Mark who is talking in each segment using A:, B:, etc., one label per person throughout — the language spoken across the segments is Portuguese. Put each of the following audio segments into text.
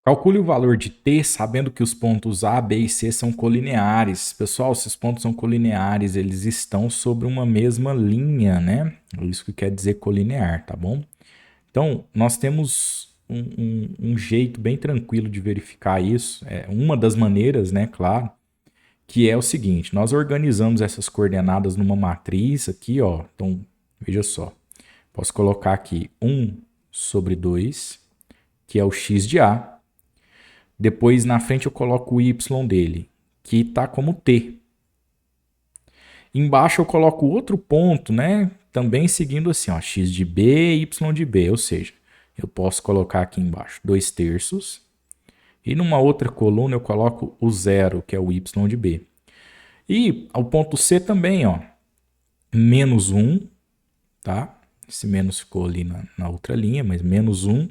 A: Calcule o valor de t sabendo que os pontos A, B e C são colineares. Pessoal, esses pontos são colineares, eles estão sobre uma mesma linha, né? Isso que quer dizer colinear, tá bom? Então, nós temos um jeito bem tranquilo de verificar isso. É uma das maneiras, né, claro, que é o seguinte: nós organizamos essas coordenadas numa matriz aqui, ó. Então, veja só. Posso colocar aqui 1 sobre 2, que é o x de A. Depois, na frente, eu coloco o y dele, que está como t. Embaixo, eu coloco outro ponto, né? Também seguindo assim, ó, x de b, y de b. Ou seja, eu posso colocar aqui embaixo 2 terços. E numa outra coluna, eu coloco o zero, que é o y de b. E o ponto C também, ó, menos 1, tá? Esse menos ficou ali na outra linha, mas menos 1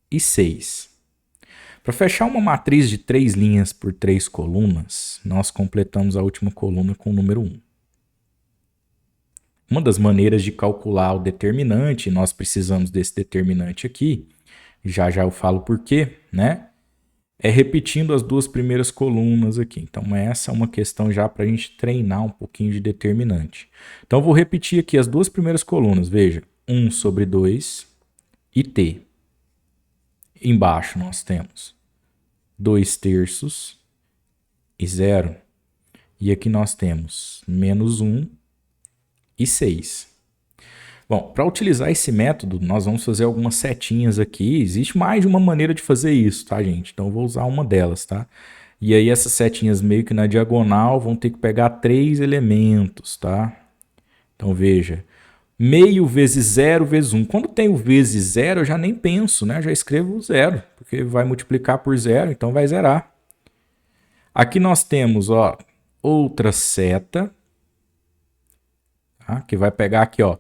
A: e 6. Para fechar uma matriz de 3 linhas por 3 colunas, nós completamos a última coluna com o número 1. Uma das maneiras de calcular o determinante, nós precisamos desse determinante aqui, já eu falo por quê, né? É repetindo as duas primeiras colunas aqui. Então, essa é uma questão já para a gente treinar um pouquinho de determinante. Então, eu vou repetir aqui as duas primeiras colunas. Veja, 1 sobre 2 e t. Embaixo nós temos 2 terços e 0. E aqui nós temos menos 1 e 6. Bom, para utilizar esse método, nós vamos fazer algumas setinhas aqui. Existe mais de uma maneira de fazer isso, tá, gente? Então, eu vou usar uma delas, tá? E aí, essas setinhas meio que na diagonal vão ter que pegar 3 elementos, tá? Então, veja. Meio vezes 0 vezes 1. Quando tem o vezes 0, eu já nem penso, né? Eu já escrevo 0, porque vai multiplicar por 0, então vai zerar. Aqui nós temos, ó, outra seta, tá? Que vai pegar aqui, ó,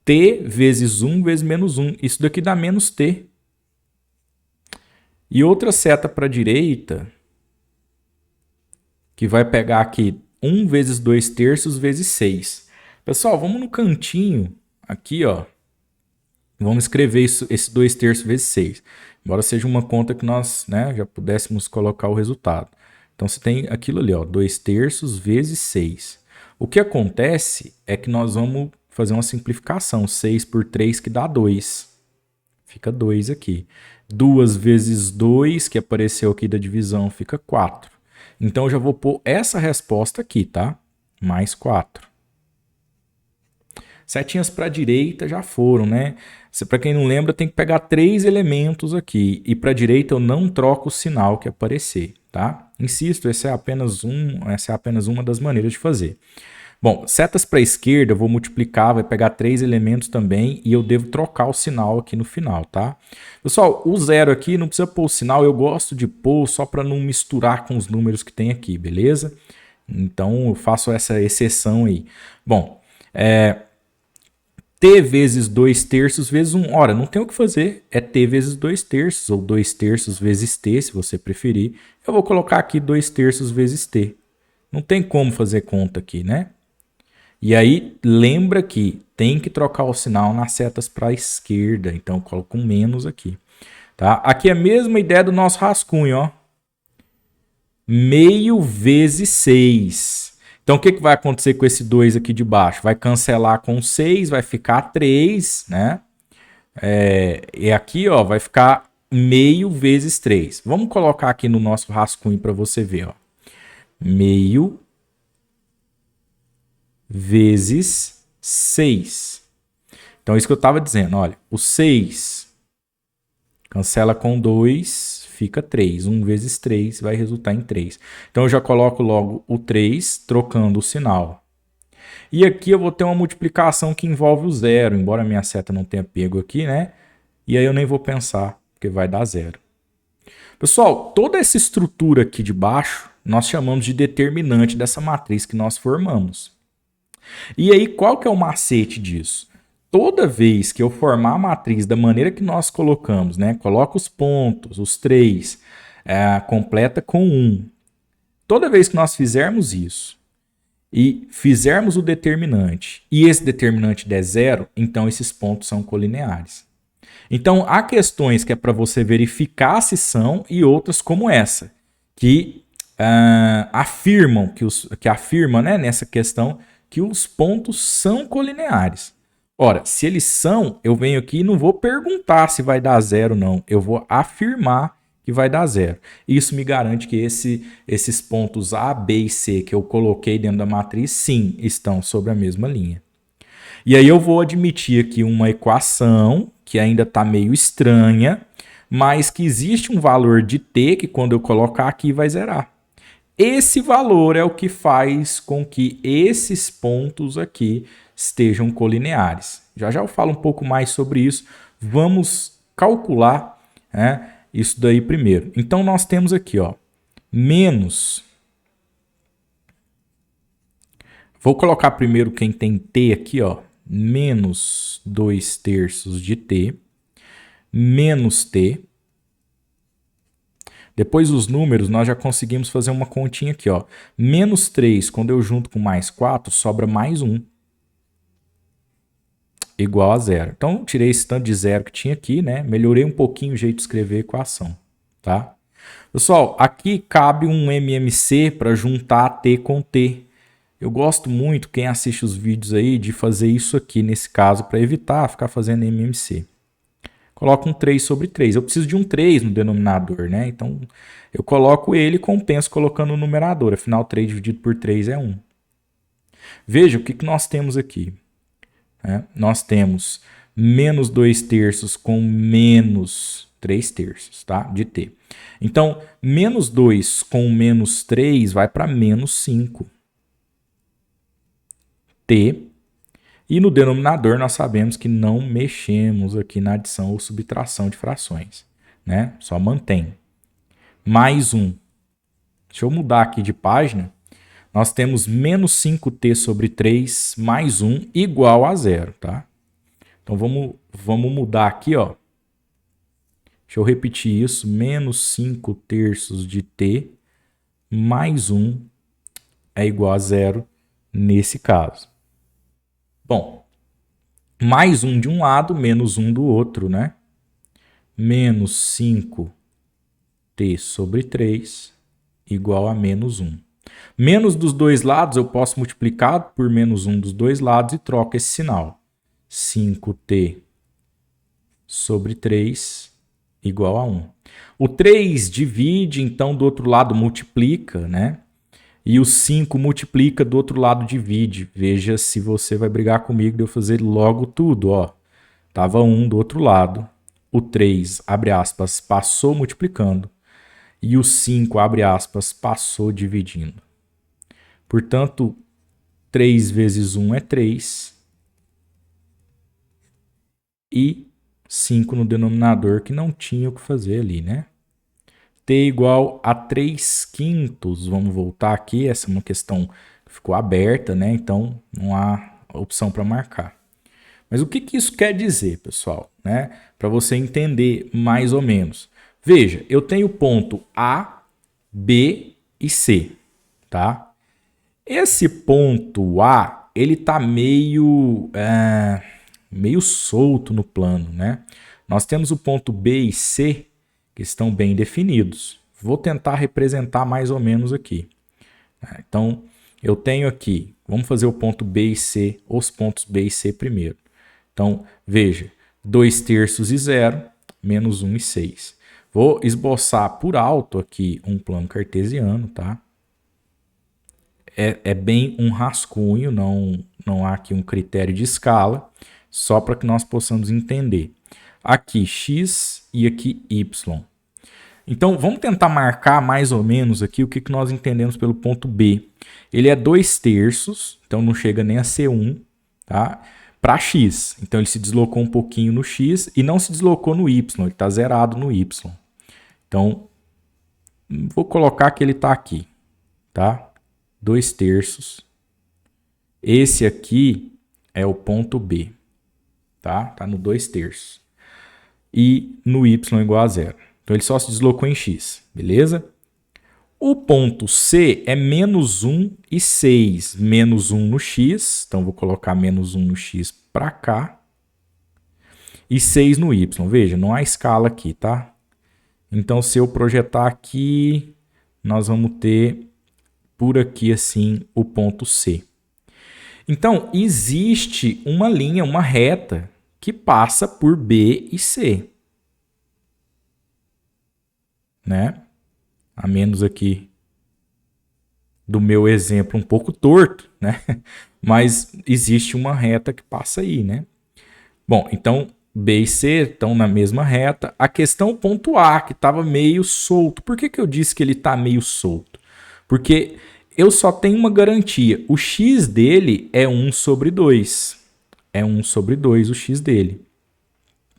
A: t vezes 1 vezes menos 1. Isso daqui dá menos t. E outra seta para a direita, que vai pegar aqui 1 vezes 2 terços vezes 6. Pessoal, vamos no cantinho aqui, ó. Vamos escrever isso, esse 2 terços vezes 6. Embora seja uma conta que nós, né, já pudéssemos colocar o resultado. Então, você tem aquilo ali, ó, 2 terços vezes 6. O que acontece é que nós vamos fazer uma simplificação. 6 por 3 que dá 2. Fica 2 aqui. 2 vezes 2, que apareceu aqui da divisão, fica 4. Então, eu já vou pôr essa resposta aqui, tá? Mais 4. Setinhas para a direita já foram, né? Para quem não lembra, tem que pegar 3 elementos aqui. E para a direita eu não troco o sinal que aparecer, tá? Insisto, essa é apenas uma das maneiras de fazer. Bom, setas para a esquerda eu vou multiplicar, vai pegar 3 elementos também e eu devo trocar o sinal aqui no final, tá? Pessoal, o zero aqui não precisa pôr o sinal, eu gosto de pôr só para não misturar com os números que tem aqui, beleza? Então eu faço essa exceção aí. Bom, t vezes 2 terços vezes 1. Ora, não tem o que fazer. É t vezes 2 terços, ou 2 terços vezes t, se você preferir. Eu vou colocar aqui 2 terços vezes t. Não tem como fazer conta aqui, né? E aí, lembra que tem que trocar o sinal nas setas para a esquerda. Então, eu coloco um menos aqui. Tá? Aqui é a mesma ideia do nosso rascunho, ó. Meio vezes 6. Então, o que vai acontecer com esse 2 aqui de baixo? Vai cancelar com 6, vai ficar 3, né? E aqui, ó, vai ficar meio vezes 3. Vamos colocar aqui no nosso rascunho para você ver, ó. Meio vezes 6. Então, isso que eu estava dizendo, olha, o 6 cancela com 2, fica 3. 1 vezes 3 vai resultar em 3. Então, eu já coloco logo o 3, trocando o sinal. E aqui eu vou ter uma multiplicação que envolve o zero, embora a minha seta não tenha pego aqui, né? E aí eu nem vou pensar, porque vai dar zero. Pessoal, toda essa estrutura aqui de baixo, nós chamamos de determinante dessa matriz que nós formamos. E aí, qual que é o macete disso? Toda vez que eu formar a matriz da maneira que nós colocamos, né? Coloca os pontos, os 3, completa com 1. Toda vez que nós fizermos isso e fizermos o determinante e esse determinante der zero, então esses pontos são colineares. Então, há questões que é para você verificar se são e outras como essa, que afirmam, que afirma, né, nessa questão que os pontos são colineares. Ora, se eles são, eu venho aqui e não vou perguntar se vai dar zero ou não, eu vou afirmar que vai dar zero. Isso me garante que esses pontos A, B e C que eu coloquei dentro da matriz, sim, estão sobre a mesma linha. E aí eu vou admitir aqui uma equação que ainda está meio estranha, mas que existe um valor de t que quando eu colocar aqui vai zerar. Esse valor é o que faz com que esses pontos aqui estejam colineares. Já já eu falo um pouco mais sobre isso. Vamos calcular, né, isso daí primeiro. Então nós temos aqui, ó, menos. Vou colocar primeiro quem tem t aqui, ó, menos 2/3 de t, menos t. Depois os números, nós já conseguimos fazer uma continha aqui, ó. Menos 3, quando eu junto com mais 4, sobra mais 1. Igual a zero. Então, tirei esse tanto de zero que tinha aqui, né? Melhorei um pouquinho o jeito de escrever a equação, tá? Pessoal, aqui cabe um MMC para juntar t com t. Eu gosto muito, quem assiste os vídeos aí, de fazer isso aqui nesse caso, para evitar ficar fazendo MMC. Coloco um 3 sobre 3. Eu preciso de um 3 no denominador, né? Então, eu coloco ele e compenso colocando no numerador. Afinal, 3 dividido por 3 é 1. Veja o que nós temos aqui. Nós temos menos 2/3 com menos 3/3, tá? De t. Então, menos 2 com menos 3 vai para menos 5. T. E no denominador nós sabemos que não mexemos aqui na adição ou subtração de frações, né? Só mantém. Mais 1. Deixa eu mudar aqui de página. Nós temos menos 5t sobre 3 mais 1 igual a 0, tá? Então vamos mudar aqui, ó. Deixa eu repetir isso. Menos 5/3 de t mais 1 é igual a 0 nesse caso. Bom, mais 1 de um lado, menos 1 do outro, né? Menos 5t sobre 3 igual a menos 1. Menos dos dois lados eu posso multiplicar por menos 1 dos dois lados e troco esse sinal. 5t sobre 3 igual a 1. O 3 divide, então do outro lado multiplica, né? E o 5 multiplica, do outro lado divide. Veja se você vai brigar comigo de eu fazer logo tudo, ó. Tava 1 do outro lado. O 3, abre aspas, passou multiplicando. E o 5, abre aspas, passou dividindo. Portanto, 3 vezes 1 é 3. E 5 no denominador, que não tinha o que fazer ali, né? t igual a 3/5. Vamos voltar aqui. Essa é uma questão que ficou aberta, né? Então, não há opção para marcar. Mas o que isso quer dizer, pessoal? Né? Para você entender mais ou menos. Veja, eu tenho ponto A, B e C, tá? Esse ponto A, ele está meio solto no plano, né? Nós temos o ponto B e C, que estão bem definidos. Vou tentar representar mais ou menos aqui. Então, eu tenho aqui, vamos fazer o ponto B e C, os pontos B e C primeiro. Então, veja, 2/3 e 0, menos 1 e 6. Vou esboçar por alto aqui um plano cartesiano, tá? É bem um rascunho, não há aqui um critério de escala, só para que nós possamos entender. Aqui x e aqui y. Então, vamos tentar marcar mais ou menos aqui o que nós entendemos pelo ponto B. Ele é 2/3, então não chega nem a ser 1, tá? Para x. Então, ele se deslocou um pouquinho no x e não se deslocou no y, ele está zerado no y. Então, vou colocar que ele está aqui, tá? 2/3. Esse aqui é o ponto B, tá? Tá no 2/3. E no y igual a 0. Então, ele só se deslocou em x, beleza? O ponto C é menos 1 e 6. Menos 1 no x, então vou colocar menos 1 no x para cá. e 6 no Y. Veja, não há escala aqui, tá? Então, se eu projetar aqui, nós vamos ter por aqui assim o ponto C. Então, existe uma linha, uma reta, que passa por B e C. Né? A menos aqui do meu exemplo um pouco torto, né? Mas existe uma reta que passa aí, né? Bom, então B e C estão na mesma reta. A questão ponto A, que estava meio solto. Por que eu disse que ele está meio solto? Porque eu só tenho uma garantia. O x dele é 1 sobre 2. É 1 sobre 2 o x dele.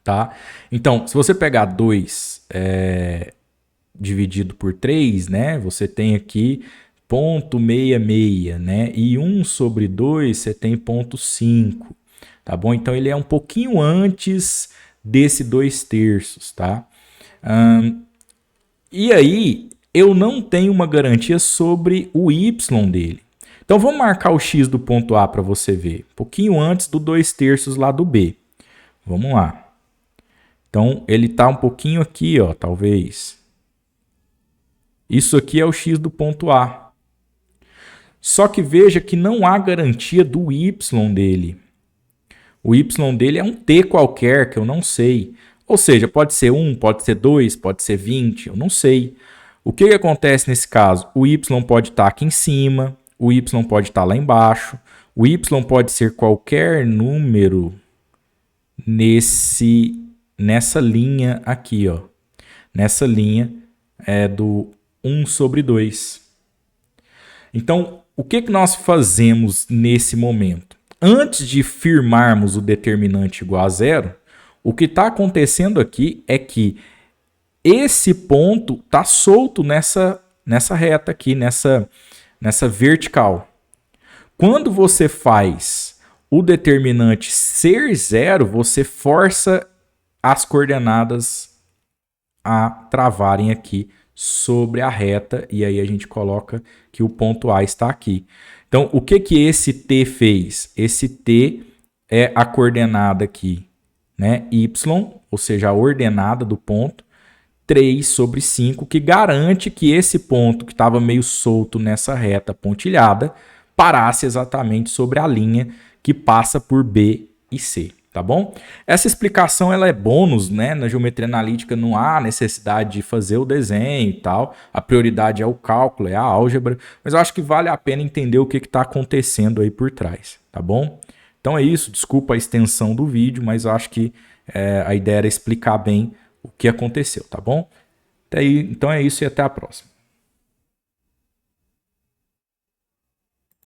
A: Tá? Então, se você pegar 2 dividido por 3, né? Você tem aqui 0,66, né? E 1 sobre 2 você tem 0,5. Tá bom? Então ele é um pouquinho antes desse 2/3, tá? E aí eu não tenho uma garantia sobre o y dele. Então vamos marcar o x do ponto A para você ver. Um pouquinho antes do 2/3 lá do B. Vamos lá. Então ele está um pouquinho aqui, ó, talvez. Isso aqui é o x do ponto A. Só que veja que não há garantia do y dele. O y dele é um t qualquer que eu não sei. Ou seja, pode ser 1, pode ser 2, pode ser 20, eu não sei. O que acontece nesse caso? O y pode estar aqui em cima, o y pode estar lá embaixo, o y pode ser qualquer número nessa linha aqui, ó. Nessa linha do 1 sobre 2. Então, o que nós fazemos nesse momento? Antes de firmarmos o determinante igual a zero, o que está acontecendo aqui é que esse ponto está solto nessa reta aqui, nessa vertical. Quando você faz o determinante ser zero, você força as coordenadas a travarem aqui sobre a reta, e aí a gente coloca que o ponto A está aqui. Então, o que esse T fez? Esse T é a coordenada aqui, né? Y, ou seja, a ordenada do ponto, 3 sobre 5, que garante que esse ponto que estava meio solto nessa reta pontilhada parasse exatamente sobre a linha que passa por B e C. Tá bom? Essa explicação ela é bônus, né? Na geometria analítica não há necessidade de fazer o desenho e tal. A prioridade é o cálculo, é a álgebra. Mas eu acho que vale a pena entender o que está acontecendo aí por trás. Tá bom? Então é isso. Desculpa a extensão do vídeo, mas eu acho que a ideia era explicar bem o que aconteceu. Tá bom? Então é isso e até a próxima.